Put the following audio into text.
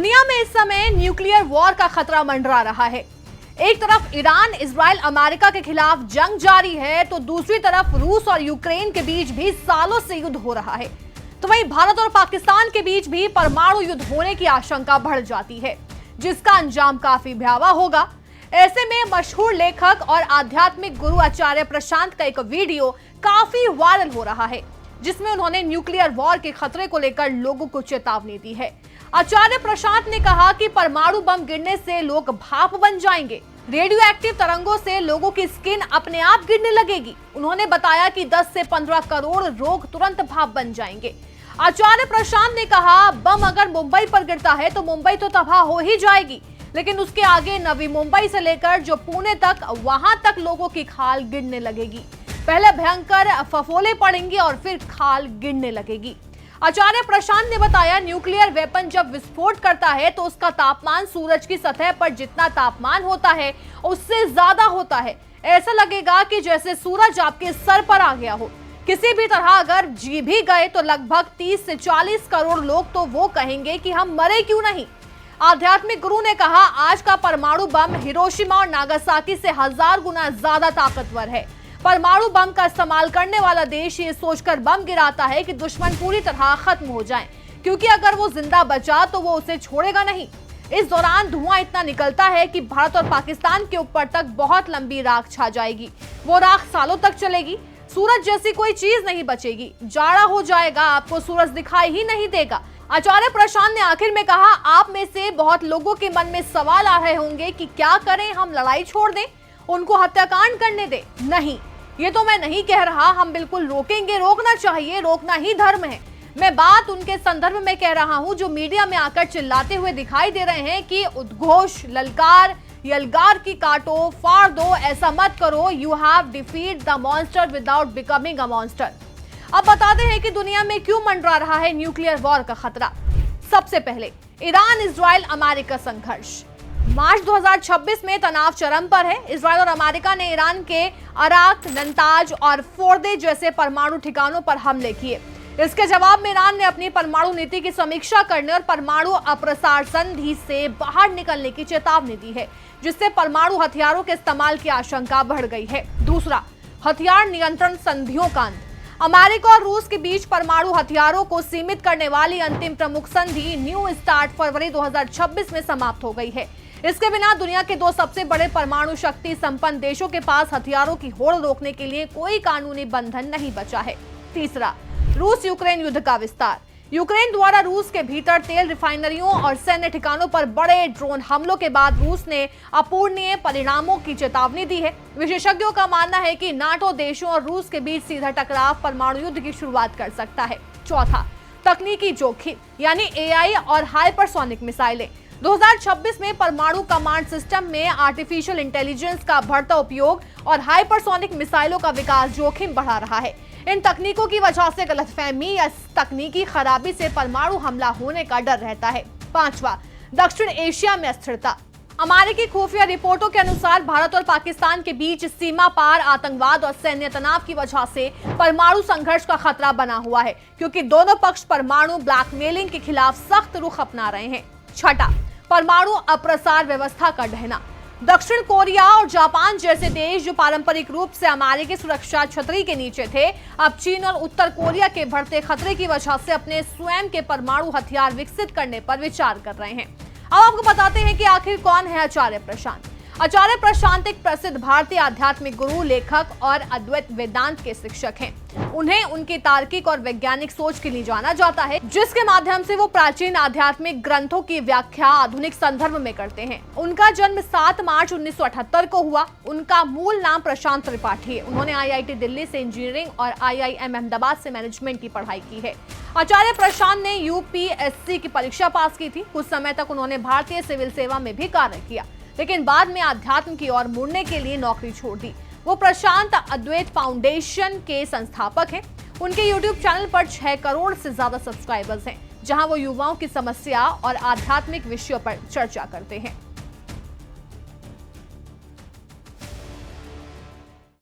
दुनिया में इस समय न्यूक्लियर वॉर का खतरा मंडरा रहा है। एक तरफ ईरान, इजराइल, अमेरिका के खिलाफ जंग जारी है, तो दूसरी तरफ रूस और यूक्रेन के बीच भी सालों से युद्ध हो रहा है। तो वहीं भारत और पाकिस्तान के बीच भी परमाणु युद्ध होने की आशंका बढ़ जाती है, जिसका अंजाम काफी भयावह होगा। ऐसे में मशहूर लेखक और आध्यात्मिक गुरु आचार्य प्रशांत का एक वीडियो काफी वायरल हो रहा है, जिसमें उन्होंने न्यूक्लियर वॉर के खतरे को लेकर लोगों को चेतावनी दी है। आचार्य प्रशांत ने कहा कि परमाणु बम गिरने से लोग भाप बन जाएंगे, रेडियो एक्टिव तरंगों से लोगों की स्किन अपने आप गिरने लगेगी। उन्होंने बताया कि 10 से 15 करोड़ लोग तुरंत भाप बन जाएंगे। आचार्य प्रशांत ने कहा, बम अगर मुंबई पर गिरता है तो मुंबई तो तबाह हो ही जाएगी, लेकिन उसके आगे नवी मुंबई से लेकर जो पुणे तक, वहां तक लोगों की खाल गिरने लगेगी। पहले भयंकर फफोले पड़ेंगे और फिर खाल गिरने लगेगी। आचार्य प्रशांत ने बताया, न्यूक्लियर वेपन जब विस्फोट करता है तो उसका तापमान सूरज की सतह पर जितना तापमान होता है उससे ज्यादा होता है। ऐसा लगेगा कि जैसे सूरज आपके सर पर आ गया हो। किसी भी तरह अगर जी भी गए तो लगभग 30 से 40 करोड़ लोग तो वो कहेंगे कि हम मरे क्यों नहीं। आध्यात्मिक गुरु ने कहा, आज का परमाणु बम हिरोशिमा और नागासाकी से 1000 गुना ज्यादा ताकतवर है। परमाणु बम का इस्तेमाल करने वाला देश ये सोचकर बम गिराता है कि दुश्मन पूरी तरह खत्म हो जाए, क्योंकि अगर वो जिंदा बचा तो वो उसे छोड़ेगा नहीं। इस दौरान धुआं इतना निकलता है कि भारत और पाकिस्तान के ऊपर तक बहुत लंबी राख छा जाएगी। वो राख सालों तक चलेगी। सूरज जैसी कोई चीज नहीं बचेगी, जाड़ा हो जाएगा, आपको सूरज दिखाई ही नहीं देगा। आचार्य प्रशांत ने आखिर में कहा, आप में से बहुत लोगों के मन में सवाल आ रहे होंगे कि क्या करें, हम लड़ाई छोड़ दें, उनको हत्याकांड करने दें? नहीं, ये तो मैं नहीं कह रहा, हम बिल्कुल रोकेंगे, रोकना चाहिए, रोकना ही धर्म है। मैं बात उनके संदर्भ में कह रहा हूं जो मीडिया में आकर चिल्लाते हुए दिखाई दे रहे हैं कि उद्घोष, ललकार, यलगार की काटो, फाड़ दो, ऐसा मत करो, you have defeat the monster without becoming a monster. अब बताते हैं कि दुनिया में क्यों मंडरा रहा है न्यूक्लियर वॉर का खतरा। सबसे पहले ईरान, इजराइल, अमेरिका संघर्ष। मार्च 2026 में तनाव चरम पर है। इजराइल और अमेरिका ने ईरान के अराक, नंताज और फोर्दे जैसे परमाणु ठिकानों पर हमले किए। इसके जवाब में ईरान ने अपनी परमाणु नीति की समीक्षा करने और परमाणु अप्रसार संधि से बाहर निकलने की चेतावनी दी है, जिससे परमाणु हथियारों के इस्तेमाल की आशंका बढ़ गई है। दूसरा, हथियार नियंत्रण संधियों का अंत। अमेरिका और रूस के बीच परमाणु हथियारों को सीमित करने वाली अंतिम प्रमुख संधि न्यू स्टार्ट फरवरी 2026 में समाप्त हो गई है। इसके बिना दुनिया के दो सबसे बड़े परमाणु शक्ति संपन्न देशों के पास हथियारों की होड़ रोकने के लिए कोई कानूनी बंधन नहीं बचा है। तीसरा, रूस यूक्रेन युद्ध का विस्तार। यूक्रेन द्वारा रूस के भीतर तेल रिफाइनरियों और सैन्य ठिकानों पर बड़े ड्रोन हमलों के बाद रूस ने अपूरणीय परिणामों की चेतावनी दी है। विशेषज्ञों का मानना है कि नाटो देशों और रूस के बीच सीधा टकराव परमाणु युद्ध की शुरुआत कर सकता है। चौथा, तकनीकी जोखिम यानी एआई और हाइपरसोनिक मिसाइलें। 2026 में परमाणु कमांड सिस्टम में आर्टिफिशियल इंटेलिजेंस का बढ़ता उपयोग और हाइपरसोनिक मिसाइलों का विकास जोखिम बढ़ा रहा है। इन तकनीकों की वजह से गलतफहमी या तकनीकी खराबी से परमाणु हमला होने का डर रहता है। पांचवा, दक्षिण एशिया में अस्थिरता। अमेरिकी खुफिया रिपोर्टों के अनुसार भारत और पाकिस्तान के बीच सीमा पार आतंकवाद और सैन्य तनाव की वजह से परमाणु संघर्ष का खतरा बना हुआ है, क्योंकि दोनों पक्ष परमाणु ब्लैकमेलिंग के खिलाफ सख्त रुख अपना रहे हैं। छठा, परमाणु अप्रसार व्यवस्था का ढहना। दक्षिण कोरिया और जापान जैसे देश जो पारंपरिक रूप से अमेरिकी सुरक्षा छतरी के नीचे थे, अब चीन और उत्तर कोरिया के बढ़ते खतरे की वजह से अपने स्वयं के परमाणु हथियार विकसित करने पर विचार कर रहे हैं। अब आपको बताते हैं कि आखिर कौन है आचार्य प्रशांत। आचार्य प्रशांत एक प्रसिद्ध भारतीय आध्यात्मिक गुरु, लेखक और अद्वैत वेदांत के शिक्षक हैं। उन्हें उनकी तार्किक और वैज्ञानिक सोच के लिए जाना जाता है, जिसके माध्यम से वो प्राचीन आध्यात्मिक ग्रंथों की व्याख्या आधुनिक संदर्भ में करते हैं। उनका जन्म 7 मार्च 1978 को हुआ। उनका मूल नाम प्रशांत त्रिपाठी है। उन्होंने आईआईटी दिल्ली से इंजीनियरिंग और आईआईएम अहमदाबाद से मैनेजमेंट की पढ़ाई की है। आचार्य प्रशांत ने यूपीएससी की परीक्षा पास की थी। कुछ समय तक उन्होंने भारतीय सिविल सेवा में भी कार्य किया, लेकिन बाद में अध्यात्म की ओर मुड़ने के लिए नौकरी छोड़ दी। वो प्रशांत अद्वैत फाउंडेशन के संस्थापक हैं। उनके YouTube चैनल पर 6 करोड़ से ज्यादा सब्सक्राइबर्स हैं, जहां वो युवाओं की समस्या और आध्यात्मिक विषयों पर चर्चा करते हैं।